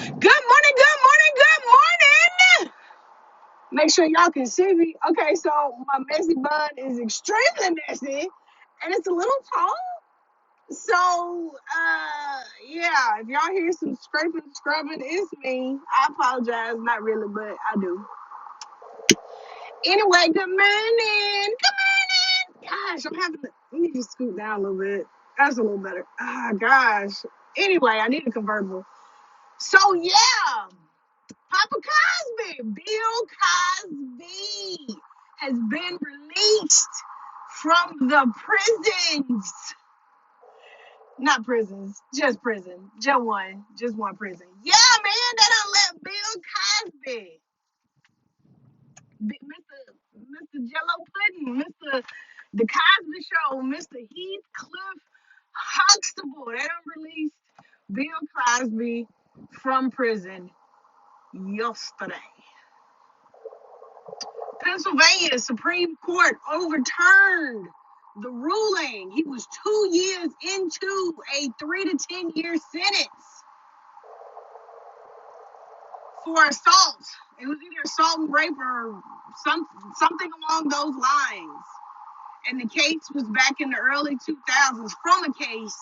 Good morning, good morning, good morning. Make sure y'all can see me. Okay, so my messy bun is extremely messy and it's a little tall. So, yeah, if y'all hear some scraping, scrubbing, it's me. I apologize, not really, but I do. Anyway, good morning. Good morning. Gosh, let me just scoot down a little bit. That's a little better. Ah, gosh. Anyway, I need a convertible. So, yeah. Papa Cosby, Bill Cosby has been released from the prisons. Not prisons, just prison. Just one prison. Yeah, man, they don't let Bill Cosby, Mr. Jello Pudding, Mr. The Cosby Show, Mr. Heathcliff Huxtable. They don't release Bill Cosby from prison yesterday. Pennsylvania Supreme Court overturned the ruling. He was 2 years into a 3 to 10 year sentence for assault. It was either assault and rape or something along those lines. And the case was back in the early 2000s, from a case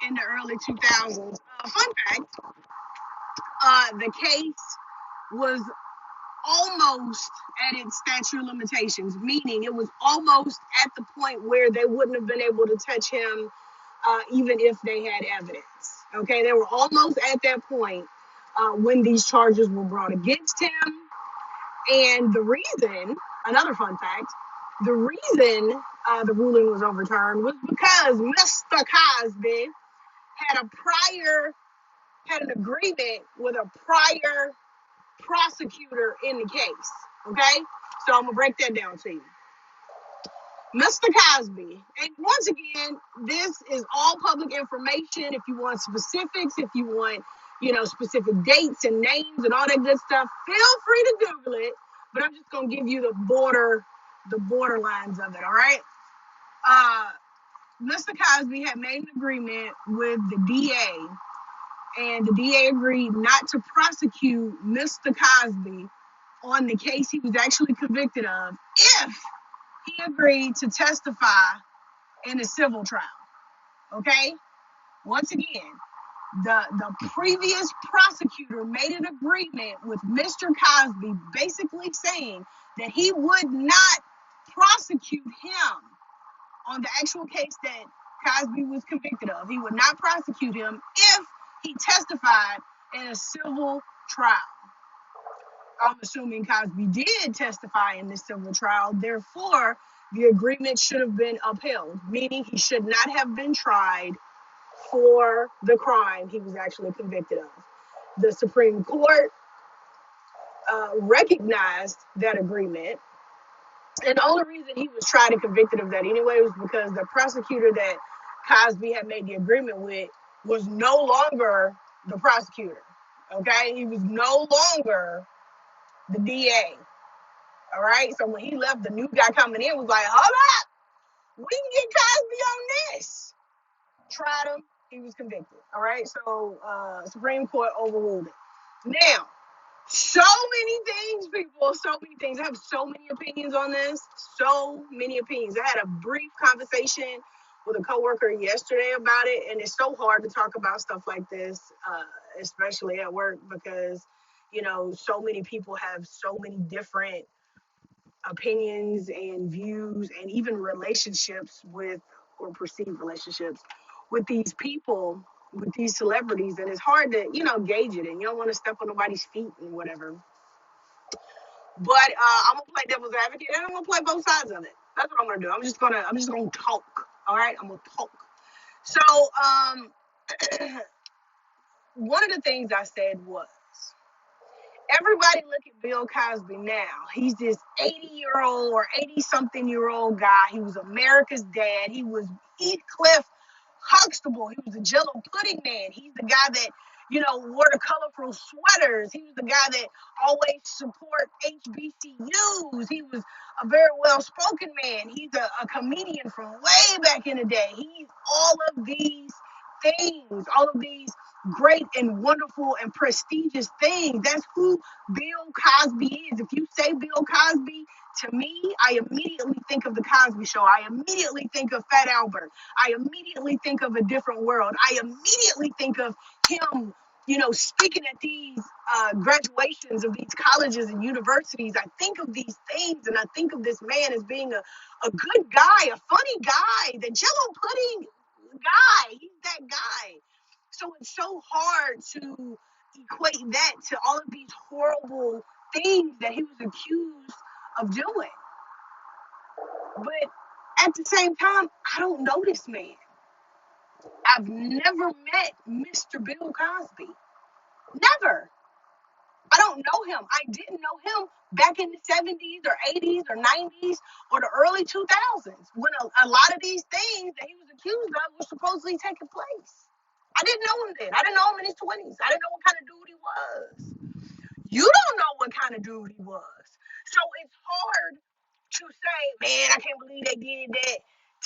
in the early 2000s. Fun fact, the case was almost at its statute of limitations, meaning it was almost at the point where they wouldn't have been able to touch him even if they had evidence. Okay, they were almost at that point when these charges were brought against him. And the reason, another fun fact, the reason the ruling was overturned was because Mr. Cosby had an agreement with a prior prosecutor in the case. Okay, so I'm gonna break that down to you. Mr. Cosby, and once again, this is all public information. If you want specifics, if you want, specific dates and names and all that good stuff, feel free to Google it. But I'm just gonna give you the borderlines of it. All right. Mr. Cosby had made an agreement with the DA, and the DA agreed not to prosecute Mr. Cosby on the case he was actually convicted of if he agreed to testify in a civil trial. Okay? Once again, the previous prosecutor made an agreement with Mr. Cosby, basically saying that he would not prosecute him on the actual case that Cosby was convicted of. He would not prosecute him if he testified in a civil trial. I'm assuming Cosby did testify in this civil trial. Therefore, the agreement should have been upheld, meaning he should not have been tried for the crime he was actually convicted of. The Supreme Court recognized that agreement. And the only reason he was tried and convicted of that anyway was because the prosecutor that Cosby had made the agreement with was no longer the prosecutor. Okay? He was no longer the DA. All right. So when he left, the new guy coming in was like, hold up, we can get Cosby on this. Tried him. He was convicted. All right. So Supreme Court overruled it. Now, so many things, people, so many things. I have so many opinions on this. So many opinions. I had a brief conversation with a coworker yesterday about it, and it's so hard to talk about stuff like this, especially at work, because, so many people have so many different opinions and views and even relationships with, or perceived relationships with these people, with these celebrities, and it's hard to gauge it, and you don't want to step on nobody's feet and whatever. But I'm gonna play devil's advocate, and I'm gonna play both sides of it. That's what I'm gonna do. I'm just gonna talk. All right, I'm gonna talk. So one of the things I said was, everybody look at Bill Cosby now. He's this 80-year-old or 80-something-year-old guy. He was America's dad. He was Heathcliff Huxtable. He was a Jello pudding man. He's the guy that, wore the colorful sweaters. He was the guy that always support HBCUs. He was a very well-spoken man. He's a comedian from way back in the day. He's all of these things, all of these great and wonderful and prestigious things. That's who Bill Cosby is. If you say Bill Cosby, to me, I immediately think of the Cosby Show. I immediately think of Fat Albert. I immediately think of A Different World. I immediately think of him, speaking at these graduations of these colleges and universities. I think of these things, and I think of this man as being a good guy, a funny guy, the Jello pudding guy. He's that guy. So it's so hard to equate that to all of these horrible things that he was accused of doing. But at the same time, I don't know this man. I've never met Mr. Bill Cosby. Never. I don't know him. I didn't know him back in the 70s or 80s or 90s or the early 2000s when a lot of these things that he was accused of were supposedly taking place. I didn't know him then. I didn't know him in his 20s. I didn't know what kind of dude he was. You don't know what kind of dude he was. So it's hard to say, man, I can't believe they did that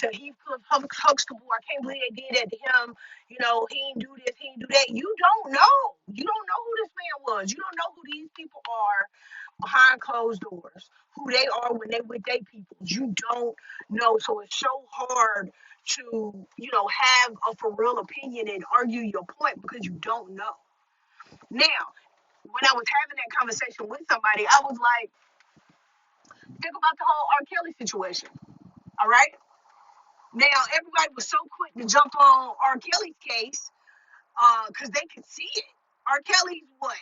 to Heathcliff Huxtable. I can't believe they did that to him. He didn't do this, he didn't do that. You don't know. You don't know who this man was. You don't know who these people are behind closed doors, who they are when they with their people. You don't know. So it's so hard to, have a for real opinion and argue your point because you don't know. Now, when I was having that conversation with somebody, I was like, think about the whole R. Kelly situation. All right. Now, everybody was so quick to jump on R. Kelly's case because they could see it. R. Kelly's what,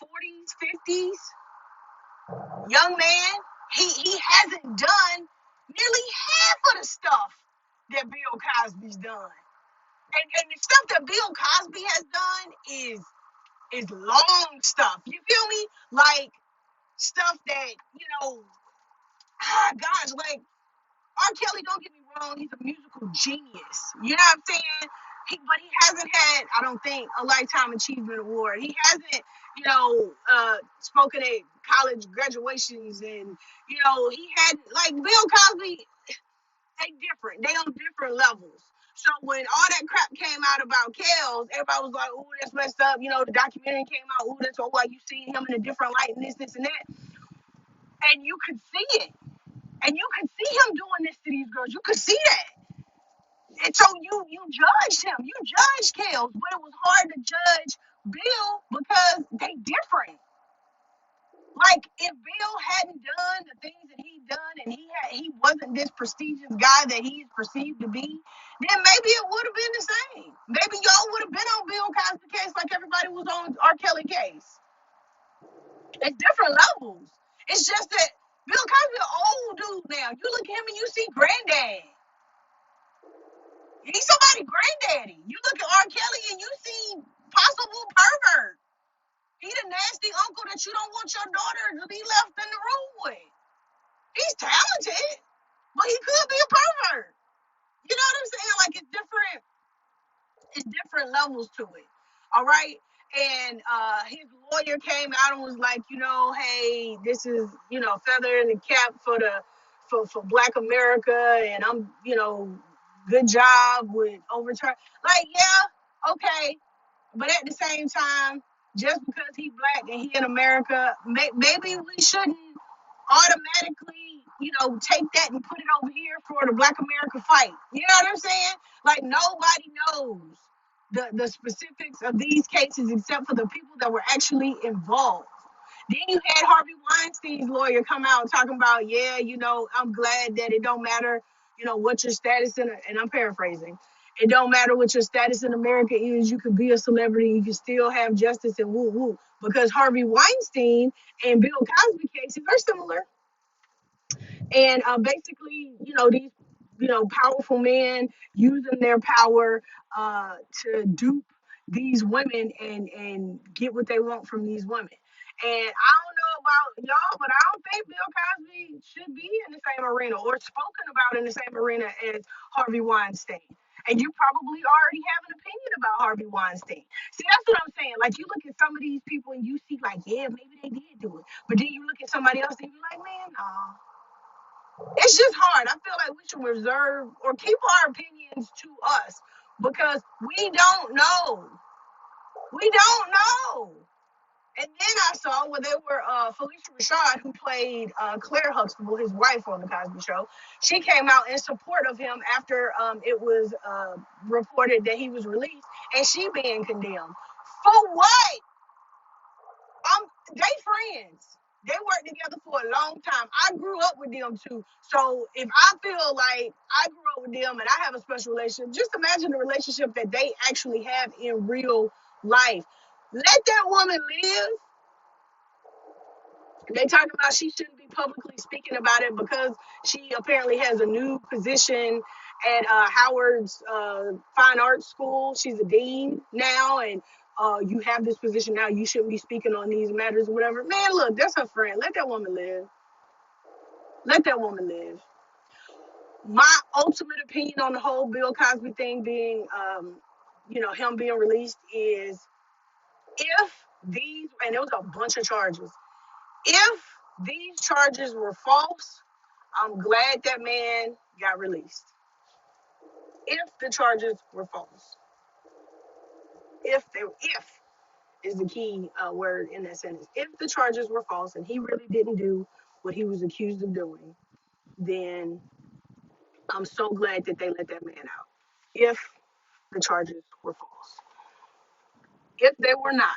40s, 50s, young man. He hasn't done nearly half of the stuff that Bill Cosby's done. And the stuff that Bill Cosby has done is long stuff. You feel me? Like stuff that, like R. Kelly, don't get me wrong, he's a musical genius. You know what I'm saying? But he hasn't had, I don't think, a Lifetime Achievement Award. He hasn't, spoken at college graduations, and he had like Bill Cosby. They different. They on different levels. So when all that crap came out about Kels, everybody was like, "Ooh, that's messed up." The documentary came out. "Ooh, that's why you see him in a different light and this, and that." And you could see it. And you could see him doing this to these girls. You could see that. And so you judged him. You judged Kels, but it was hard to judge Bill because they different. Like if Bill hadn't done the things that he done and he wasn't this prestigious guy that he's perceived to be, then maybe it would have been the same. Maybe y'all would have been on Bill Cosby case like everybody was on R. Kelly case. It's different levels. It's just that Bill Cosby an old dude now. You look at him and you see granddad. He's somebody granddaddy. You look at R. Kelly and you see possible pervert. He the nasty uncle that you don't want your daughter to be left in the room with. He's talented, but he could be a pervert. You know what I'm saying? Like it's different levels to it. All right. And his lawyer came out and was like, hey, this is, feather in the cap for Black America, and I'm, good job with overturn. Like, yeah, okay. But at the same time, just because he's Black and he in America, maybe we shouldn't automatically, take that and put it over here for the Black America fight. You know what I'm saying? Like nobody knows the specifics of these cases except for the people that were actually involved. Then you had Harvey Weinstein's lawyer come out talking about, yeah, I'm glad that it don't matter, what your status and I'm paraphrasing. It don't matter what your status in America is. You can be a celebrity. You can still have justice and woo woo. Because Harvey Weinstein and Bill Cosby cases are similar. And basically, these, powerful men using their power to dupe these women and get what they want from these women. And I don't know about y'all, but I don't think Bill Cosby should be in the same arena or spoken about in the same arena as Harvey Weinstein. And you probably already have an opinion about Harvey Weinstein. See, that's what I'm saying. Like, you look at some of these people and you see, like, yeah, maybe they did do it. But then you look at somebody else and you're like, man, no. It's just hard. I feel like we should reserve or keep our opinions to us because we don't know. We don't know. And then I saw where they were Felicia Rashad, who played Claire Huxtable, his wife on the Cosby Show. She came out in support of him after it was reported that he was released, and she being condemned for what? They friends. They worked together for a long time. I grew up with them too. So if I feel like I grew up with them and I have a special relationship, just imagine the relationship that they actually have in real life. Let that woman live. They talking about she shouldn't be publicly speaking about it because she apparently has a new position at Howard's Fine Arts School. She's a dean now, and you have this position now. You shouldn't be speaking on these matters, or whatever. Man, look, that's her friend. Let that woman live. Let that woman live. My ultimate opinion on the whole Bill Cosby thing being, him being released is if these, and there was a bunch of charges. If these charges were false, I'm glad that man got released. If the charges were false, if is the key word in that sentence. If the charges were false and he really didn't do what he was accused of doing, then I'm so glad that they let that man out. If the charges were false, if they were not,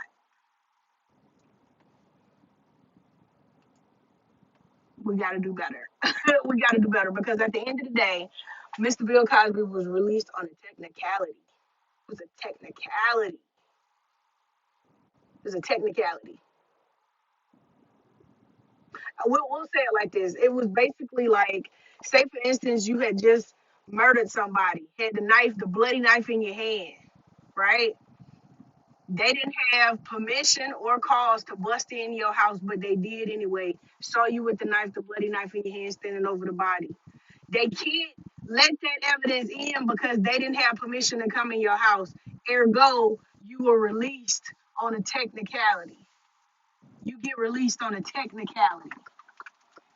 we got to do better. We got to do better because at the end of the day, Mr. Bill Cosby was released on a technicality. It was a technicality. It was a technicality. We'll say it like this. It was basically like, say for instance, you had just murdered somebody, had the bloody knife in your hand, right? They didn't have permission or cause to bust in your house, but they did anyway. Saw you with the bloody knife in your hand, standing over the body. They can't let that evidence in because they didn't have permission to come in your house. Ergo, you were released on a technicality. You get released on a technicality.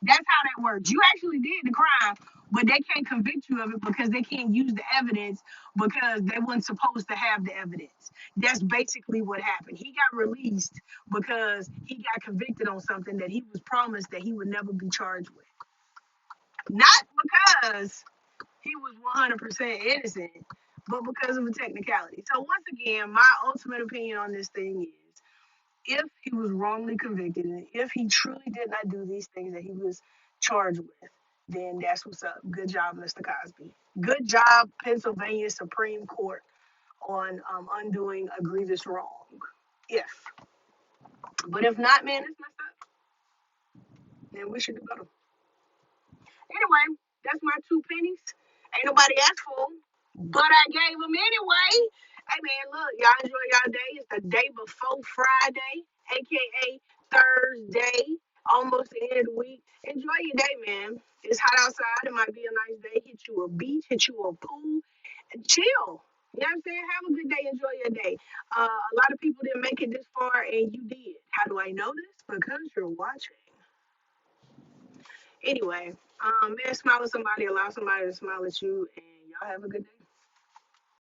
That's how that works. You actually did the crime, but they can't convict you of it because they can't use the evidence because they weren't supposed to have the evidence. That's basically what happened. He got released because he got convicted on something that he was promised that he would never be charged with. Not because he was 100% innocent, but because of a technicality. So once again, my ultimate opinion on this thing is if he was wrongly convicted and if he truly did not do these things that he was charged with, then that's what's up. Good job, Mr. Cosby. Good job, Pennsylvania Supreme Court, on undoing a grievous wrong. If. But if not, man, it's messed up. Then we should do better. Anyway, that's my 2 pennies. Ain't nobody asked for them, but I gave them anyway. Hey man, look, y'all enjoy y'all day. It's the day before Friday, aka Thursday, almost the end of the week. Enjoy your day, man. It's hot outside. It might be a nice day. Hit you a beach, hit you a pool, and chill. You know what I'm saying? Have a good day. Enjoy your day. A lot of people didn't make it this far, and you did. How do I know this? Because you're watching. Anyway, man, smile at somebody, allow somebody to smile at you, and y'all have a good day.